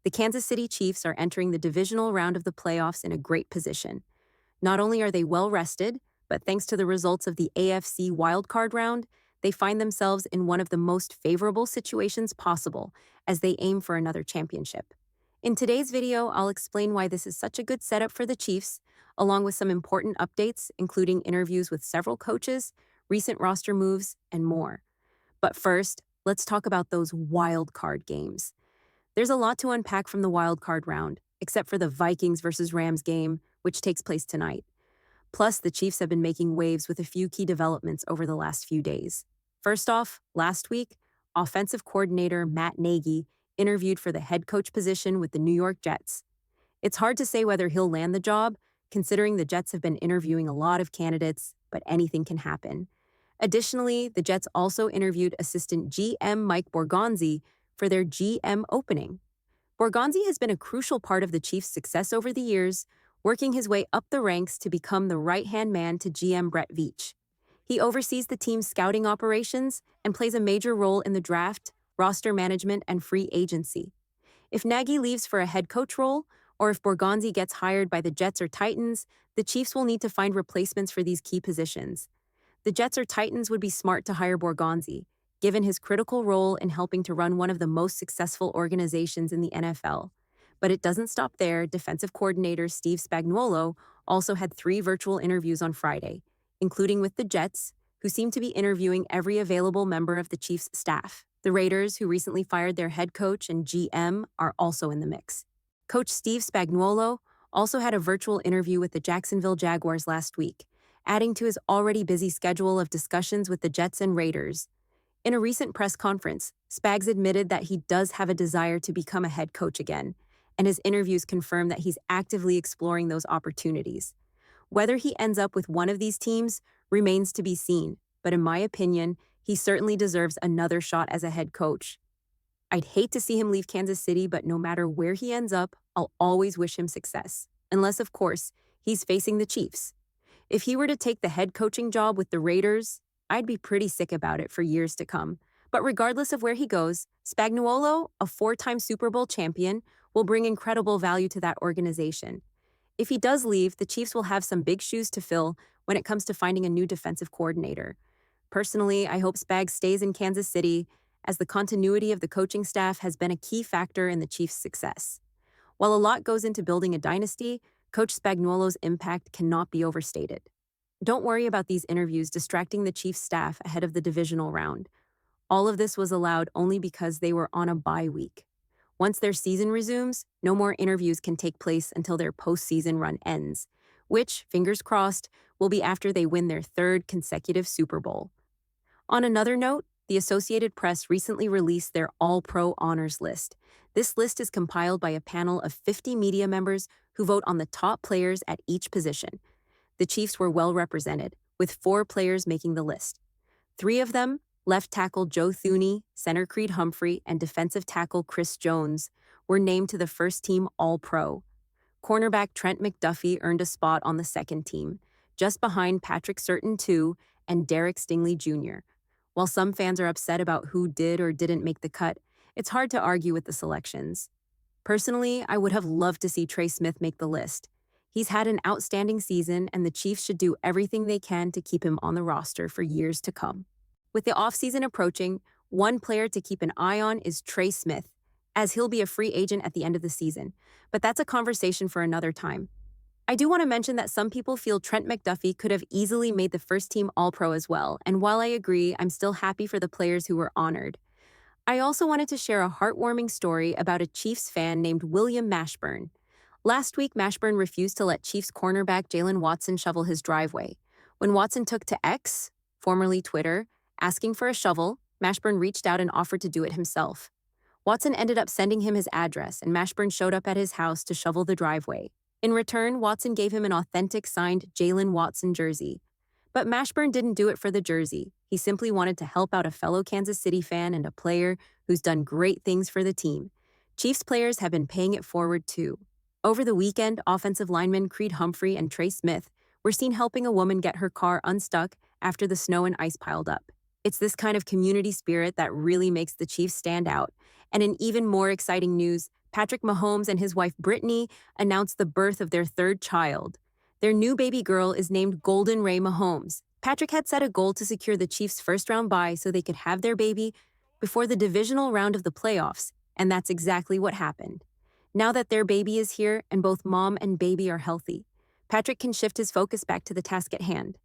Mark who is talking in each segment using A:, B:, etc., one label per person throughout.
A: The Kansas City Chiefs are entering the divisional round of the playoffs in a great position. Not only are they well rested, but thanks to the results of the AFC wildcard round, they find themselves in one of the most favorable situations possible as they aim for another championship. In today's video, I'll explain why this is such a good setup for the Chiefs, along with some important updates, including interviews with several coaches, recent roster moves, and more. But first, let's talk about those wild card games. There's a lot to unpack from the wild card round, except for the Vikings versus Rams game, which takes place tonight. Plus, the Chiefs have been making waves with a few key developments over the last few days. First off, last week, offensive coordinator Matt Nagy interviewed for the head coach position with the New York Jets. It's hard to say whether he'll land the job, considering the Jets have been interviewing a lot of candidates, but anything can happen. Additionally, the Jets also interviewed assistant GM Mike Borgonzi for their GM opening. Borgonzi has been a crucial part of the Chiefs' success over the years, working his way up the ranks to become the right-hand man to GM Brett Veach. He oversees the team's scouting operations and plays a major role in the draft, roster management, and free agency. If Nagy leaves for a head coach role, or if Borgonzi gets hired by the Jets or Titans, the Chiefs will need to find replacements for these key positions. The Jets or Titans would be smart to hire Borgonzi, given his critical role in helping to run one of the most successful organizations in the NFL. But it doesn't stop there. Defensive coordinator Steve Spagnuolo also had 3 virtual interviews on Friday, including with the Jets, who seem to be interviewing every available member of the Chiefs' staff. The Raiders, who recently fired their head coach and GM, are also in the mix. Coach Steve Spagnuolo also had a virtual interview with the Jacksonville Jaguars last week, adding to his already busy schedule of discussions with the Jets and Raiders. In a recent press conference, Spags admitted that he does have a desire to become a head coach again, and his interviews confirm that he's actively exploring those opportunities. Whether he ends up with one of these teams remains to be seen, but in my opinion, he certainly deserves another shot as a head coach. I'd hate to see him leave Kansas City, but no matter where he ends up, I'll always wish him success. Unless, of course, he's facing the Chiefs. If he were to take the head coaching job with the Raiders, I'd be pretty sick about it for years to come. But regardless of where he goes, Spagnuolo, a 4-time Super Bowl champion, will bring incredible value to that organization. If he does leave, the Chiefs will have some big shoes to fill when it comes to finding a new defensive coordinator. Personally, I hope Spags stays in Kansas City, as the continuity of the coaching staff has been a key factor in the Chiefs' success. While a lot goes into building a dynasty, Coach Spagnuolo's impact cannot be overstated. Don't worry about these interviews distracting the Chiefs' staff ahead of the divisional round. All of this was allowed only because they were on a bye week. Once their season resumes, no more interviews can take place until their postseason run ends, which, fingers crossed, will be after they win their 3rd consecutive Super Bowl. On another note, the Associated Press recently released their All-Pro Honors List. This list is compiled by a panel of 50 media members who vote on the top players at each position. The Chiefs were well represented, with 4 players making the list. 3 of them, left tackle Joe Thuney, center Creed Humphrey, and defensive tackle Chris Jones, were named to the first-team All-Pro. Cornerback Trent McDuffie earned a spot on the second team, just behind Patrick Surtain II and Derek Stingley Jr. While some fans are upset about who did or didn't make the cut, it's hard to argue with the selections. Personally, I would have loved to see Trey Smith make the list. He's had an outstanding season, and the Chiefs should do everything they can to keep him on the roster for years to come. With the offseason approaching, one player to keep an eye on is Trey Smith, as he'll be a free agent at the end of the season. But that's a conversation for another time. I do want to mention that some people feel Trent McDuffie could have easily made the first-team All-Pro as well, and while I agree, I'm still happy for the players who were honored. I also wanted to share a heartwarming story about a Chiefs fan named William Mashburn. Last week, Mashburn refused to let Chiefs cornerback Jalen Watson shovel his driveway. When Watson took to X, formerly Twitter, asking for a shovel, Mashburn reached out and offered to do it himself. Watson ended up sending him his address, and Mashburn showed up at his house to shovel the driveway. In return, Watson gave him an authentic signed Jalen Watson jersey. But Mashburn didn't do it for the jersey. He simply wanted to help out a fellow Kansas City fan and a player who's done great things for the team. Chiefs players have been paying it forward too. Over the weekend, offensive linemen Creed Humphrey and Trey Smith were seen helping a woman get her car unstuck after the snow and ice piled up. It's this kind of community spirit that really makes the Chiefs stand out. And in even more exciting news, Patrick Mahomes and his wife Brittany announced the birth of their third child. Their new baby girl is named Golden Ray Mahomes. Patrick had set a goal to secure the Chiefs' first-round bye so they could have their baby before the divisional round of the playoffs, and that's exactly what happened. Now that their baby is here and both mom and baby are healthy, Patrick can shift his focus back to the task at hand,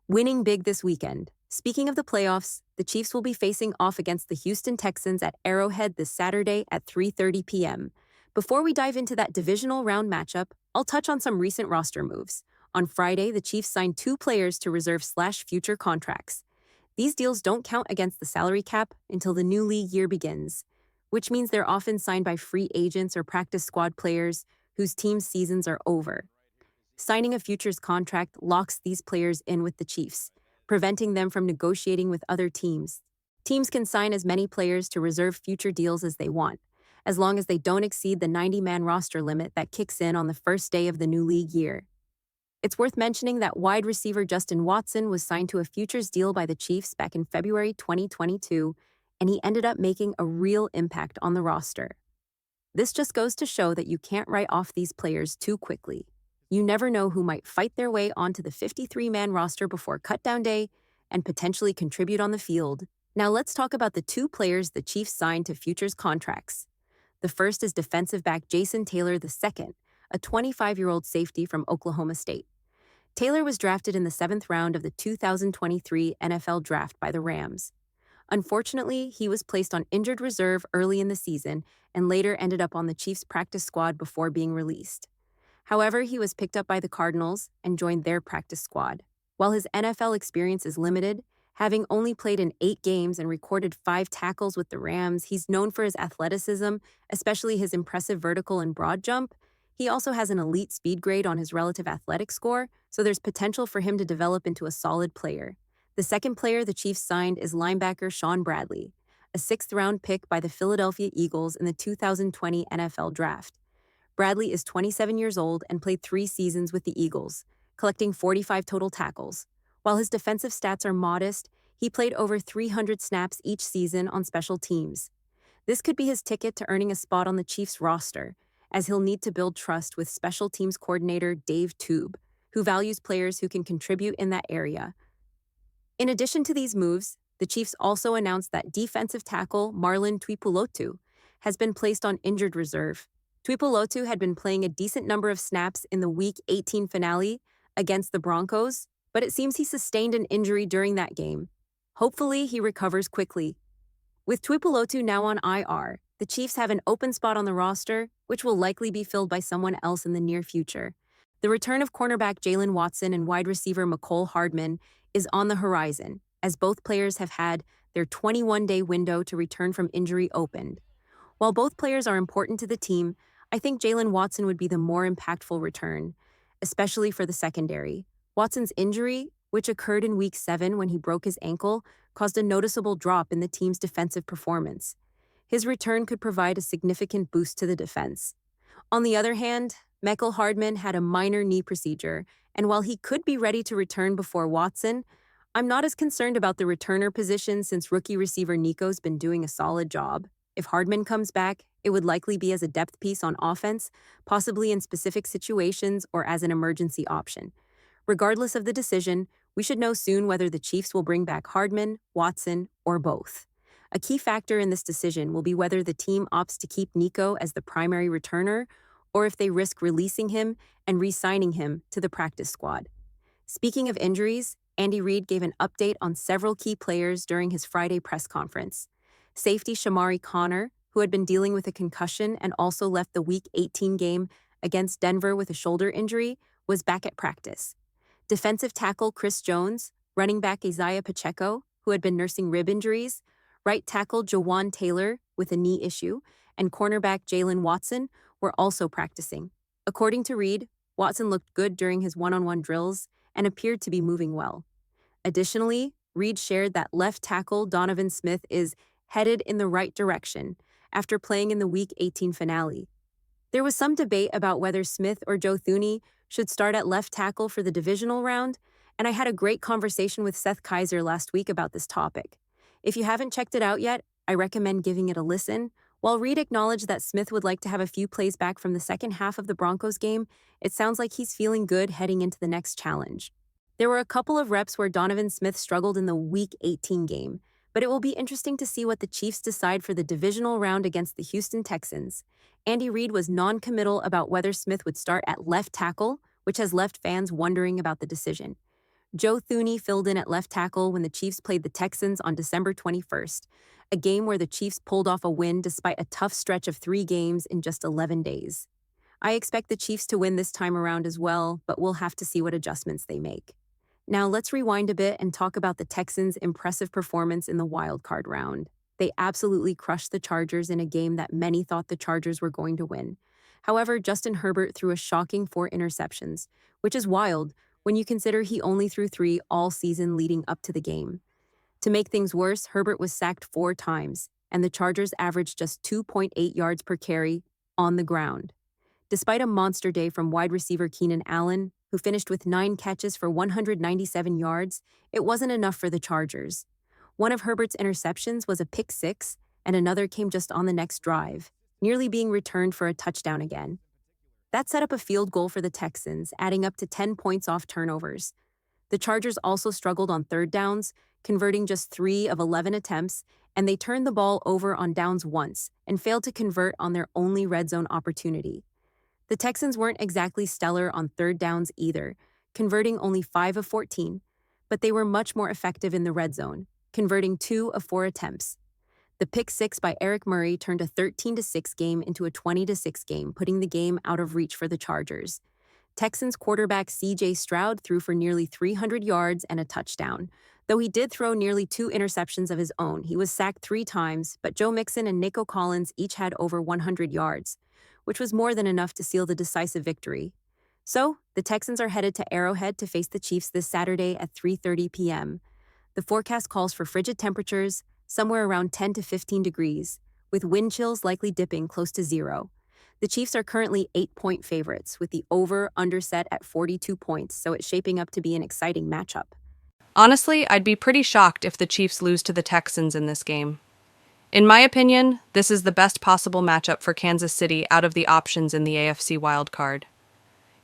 A: winning big this weekend. Speaking of the playoffs, the Chiefs will be facing off against the Houston Texans at Arrowhead this Saturday at 3:30 p.m. Before we dive into that divisional round matchup, I'll touch on some recent roster moves. On Friday, the Chiefs signed 2 players to reserve/future contracts. These deals don't count against the salary cap until the new league year begins, which means they're often signed by free agents or practice squad players whose team's seasons are over. Signing a futures contract locks these players in with the Chiefs, preventing them from negotiating with other teams. Teams can sign as many players to reserve future deals as they want, as long as they don't exceed the 90-man roster limit that kicks in on the first day of the new league year. It's worth mentioning that wide receiver Justin Watson was signed to a futures deal by the Chiefs back in February 2022, and he ended up making a real impact on the roster. This just goes to show that you can't write off these players too quickly. You never know who might fight their way onto the 53-man roster before cutdown day and potentially contribute on the field. Now let's talk about the 2 players the Chiefs signed to futures contracts. The first is defensive back Jason Taylor II, a 25-year-old safety from Oklahoma State. Taylor was drafted in the 7th round of the 2023 NFL Draft by the Rams. Unfortunately, he was placed on injured reserve early in the season and later ended up on the Chiefs' practice squad before being released. However, he was picked up by the Cardinals and joined their practice squad. While his NFL experience is limited, having only played in 8 games and recorded 5 tackles with the Rams, he's known for his athleticism, especially his impressive vertical and broad jump. He also has an elite speed grade on his relative athletic score, so there's potential for him to develop into a solid player. The second player the Chiefs signed is linebacker Shaun Bradley, a 6th-round pick by the Philadelphia Eagles in the 2020 NFL Draft. Bradley is 27 years old and played 3 seasons with the Eagles, collecting 45 total tackles. While his defensive stats are modest, he played over 300 snaps each season on special teams. This could be his ticket to earning a spot on the Chiefs roster, as he'll need to build trust with special teams coordinator Dave Toub, who values players who can contribute in that area. In addition to these moves, the Chiefs also announced that defensive tackle Marlon Tuipulotu has been placed on injured reserve. Tuipulotu had been playing a decent number of snaps in the Week 18 finale against the Broncos, but it seems he sustained an injury during that game. Hopefully, he recovers quickly. With Tuipulotu now on IR, the Chiefs have an open spot on the roster, which will likely be filled by someone else in the near future. The return of cornerback Jalen Watson and wide receiver Mecole Hardman is on the horizon, as both players have had their 21-day window to return from injury opened. While both players are important to the team, I think Jalen Watson would be the more impactful return, especially for the secondary. Watson's injury, which occurred in Week 7 when he broke his ankle, caused a noticeable drop in the team's defensive performance. His return could provide a significant boost to the defense. On the other hand, Mecole Hardman had a minor knee procedure, and while he could be ready to return before Watson, I'm not as concerned about the returner position since rookie receiver Nico's been doing a solid job. If Hardman comes back, it would likely be as a depth piece on offense, possibly in specific situations or as an emergency option. Regardless of the decision, we should know soon whether the Chiefs will bring back Hardman, Watson, or both. A key factor in this decision will be whether the team opts to keep Nico as the primary returner or if they risk releasing him and re-signing him to the practice squad. Speaking of injuries, Andy Reid gave an update on several key players during his Friday press conference. Safety Shamari Connor, who had been dealing with a concussion and also left the Week 18 game against Denver with a shoulder injury, was back at practice. Defensive tackle Chris Jones, running back Isaiah Pacheco, who had been nursing rib injuries, right tackle Jawan Taylor with a knee issue, and cornerback Jalen Watson were also practicing. According to Reid, Watson looked good during his one-on-one drills and appeared to be moving well. Additionally, Reid shared that left tackle Donovan Smith is headed in the right direction after playing in the Week 18 finale. There was some debate about whether Smith or Joe Thuney should start at left tackle for the divisional round, and I had a great conversation with Seth Kaiser last week about this topic. If you haven't checked it out yet, I recommend giving it a listen. While Reid acknowledged that Smith would like to have a few plays back from the second half of the Broncos game, it sounds like he's feeling good heading into the next challenge. There were a couple of reps where Donovan Smith struggled in the Week 18 game, but it will be interesting to see what the Chiefs decide for the divisional round against the Houston Texans. Andy Reid was non-committal about whether Smith would start at left tackle, which has left fans wondering about the decision. Joe Thuney filled in at left tackle when the Chiefs played the Texans on December 21st, a game where the Chiefs pulled off a win despite a tough stretch of 3 games in just 11 days. I expect the Chiefs to win this time around as well, but we'll have to see what adjustments they make. Now let's rewind a bit and talk about the Texans' impressive performance in the wild card round. They absolutely crushed the Chargers in a game that many thought the Chargers were going to win. However, Justin Herbert threw a shocking 4 interceptions, which is wild when you consider he only threw 3 all season leading up to the game. To make things worse, Herbert was sacked 4 times, and the Chargers averaged just 2.8 yards per carry on the ground. Despite a monster day from wide receiver Keenan Allen, who finished with 9 catches for 197 yards, it wasn't enough for the Chargers. One of Herbert's interceptions was a pick six, and another came just on the next drive, nearly being returned for a touchdown again. That set up a field goal for the Texans, adding up to 10 points off turnovers. The Chargers also struggled on third downs, converting just 3 of 11 attempts, and they turned the ball over on downs once and failed to convert on their only red zone opportunity. The Texans weren't exactly stellar on third downs either, converting only 5 of 14, but they were much more effective in the red zone, converting 2 of 4 attempts. The pick six by Eric Murray turned a 13-6 game into a 20-6 game, putting the game out of reach for the Chargers. Texans quarterback C.J. Stroud threw for nearly 300 yards and a touchdown. Though he did throw nearly 2 interceptions of his own, he was sacked 3 times, but Joe Mixon and Nico Collins each had over 100 yards, which was more than enough to seal the decisive victory. So, the Texans are headed to Arrowhead to face the Chiefs this Saturday at 3:30 p.m. The forecast calls for frigid temperatures, somewhere around 10 to 15 degrees, with wind chills likely dipping close to 0. The Chiefs are currently 8-point favorites, with the over-under set at 42 points, so it's shaping up to be an exciting matchup.
B: Honestly, I'd be pretty shocked if the Chiefs lose to the Texans in this game. In my opinion, this is the best possible matchup for Kansas City out of the options in the AFC wildcard.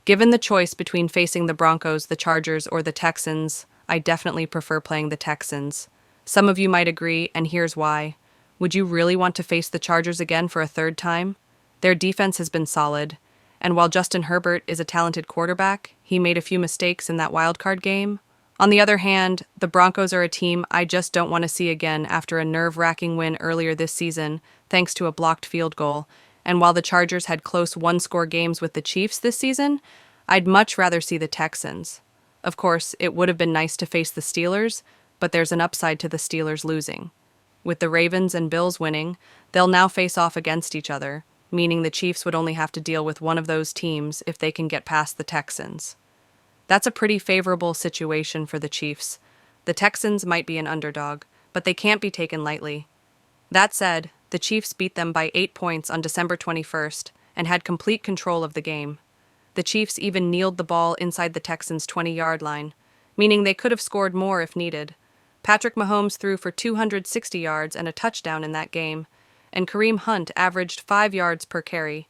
B: Given the choice between facing the Broncos, the Chargers, or the Texans, I definitely prefer playing the Texans. Some of you might agree, and here's why. Would you really want to face the Chargers again for a third time? Their defense has been solid, and while Justin Herbert is a talented quarterback, he made a few mistakes in that wildcard game. On the other hand, the Broncos are a team I just don't want to see again after a nerve-wracking win earlier this season, thanks to a blocked field goal. And while the Chargers had close one-score games with the Chiefs this season, I'd much rather see the Texans. Of course, it would have been nice to face the Steelers, but there's an upside to the Steelers losing. With the Ravens and Bills winning, they'll now face off against each other, meaning the Chiefs would only have to deal with one of those teams if they can get past the Texans. That's a pretty favorable situation for the Chiefs. The Texans might be an underdog, but they can't be taken lightly. That said, the Chiefs beat them by 8 points on December 21st and had complete control of the game. The Chiefs even kneeled the ball inside the Texans' 20-yard line, meaning they could have scored more if needed. Patrick Mahomes threw for 260 yards and a touchdown in that game, and Kareem Hunt averaged 5 yards per carry.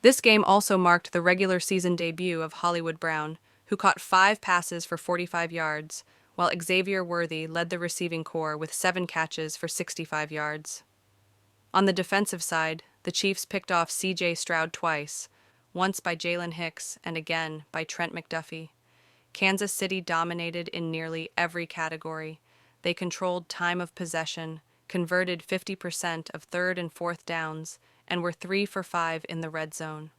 B: This game also marked the regular season debut of Hollywood Brown, who caught 5 passes for 45 yards, while Xavier Worthy led the receiving corps with 7 catches for 65 yards. On the defensive side, the Chiefs picked off C.J. Stroud twice, once by Jalen Hicks and again by Trent McDuffie. Kansas City dominated in nearly every category. They controlled time of possession, converted 50% of third and fourth downs, and were 3 for 5 in the red zone.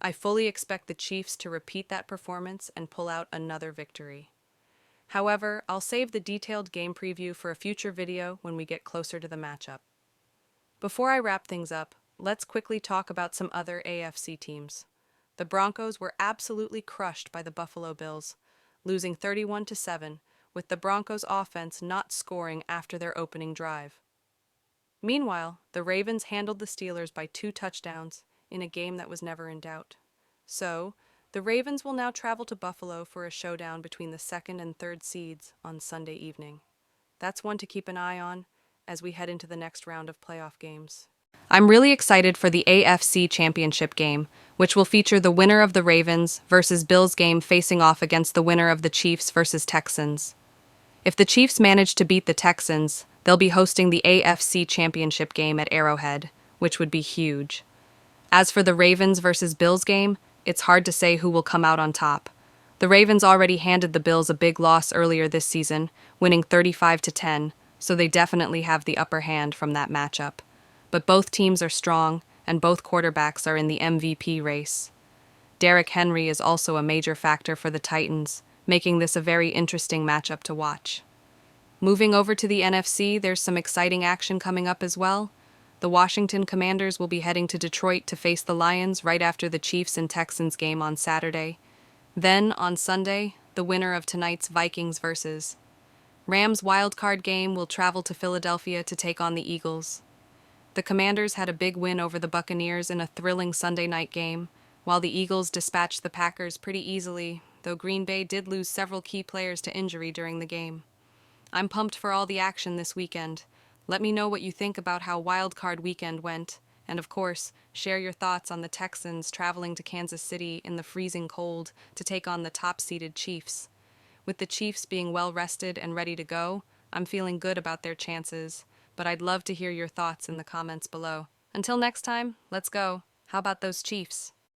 B: I fully expect the Chiefs to repeat that performance and pull out another victory. However, I'll save the detailed game preview for a future video when we get closer to the matchup. Before I wrap things up, let's quickly talk about some other AFC teams. The Broncos were absolutely crushed by the Buffalo Bills, losing 31-7, with the Broncos' offense not scoring after their opening drive. Meanwhile, the Ravens handled the Steelers by 2 touchdowns in a game that was never in doubt. So, the Ravens will now travel to Buffalo for a showdown between the second and third seeds on Sunday evening. That's one to keep an eye on as we head into the next round of playoff games. I'm really excited for the AFC Championship game, which will feature the winner of the Ravens versus Bills game facing off against the winner of the Chiefs versus Texans. If the Chiefs manage to beat the Texans, they'll be hosting the AFC Championship game at Arrowhead, which would be huge. As for the Ravens versus Bills game, it's hard to say who will come out on top. The Ravens already handed the Bills a big loss earlier this season, winning 35-10, so they definitely have the upper hand from that matchup. But both teams are strong, and both quarterbacks are in the MVP race. Derrick Henry is also a major factor for the Titans, making this a very interesting matchup to watch. Moving over to the NFC, there's some exciting action coming up as well. The Washington Commanders will be heading to Detroit to face the Lions right after the Chiefs and Texans game on Saturday. Then, on Sunday, the winner of tonight's Vikings versus Rams wildcard game will travel to Philadelphia to take on the Eagles. The Commanders had a big win over the Buccaneers in a thrilling Sunday night game, while the Eagles dispatched the Packers pretty easily, though Green Bay did lose several key players to injury during the game. I'm pumped for all the action this weekend. Let me know what you think about how wildcard weekend went, and of course, share your thoughts on the Texans traveling to Kansas City in the freezing cold to take on the top-seeded Chiefs. With the Chiefs being well-rested and ready to go, I'm feeling good about their chances, but I'd love to hear your thoughts in the comments below. Until next time, let's go. How about those Chiefs?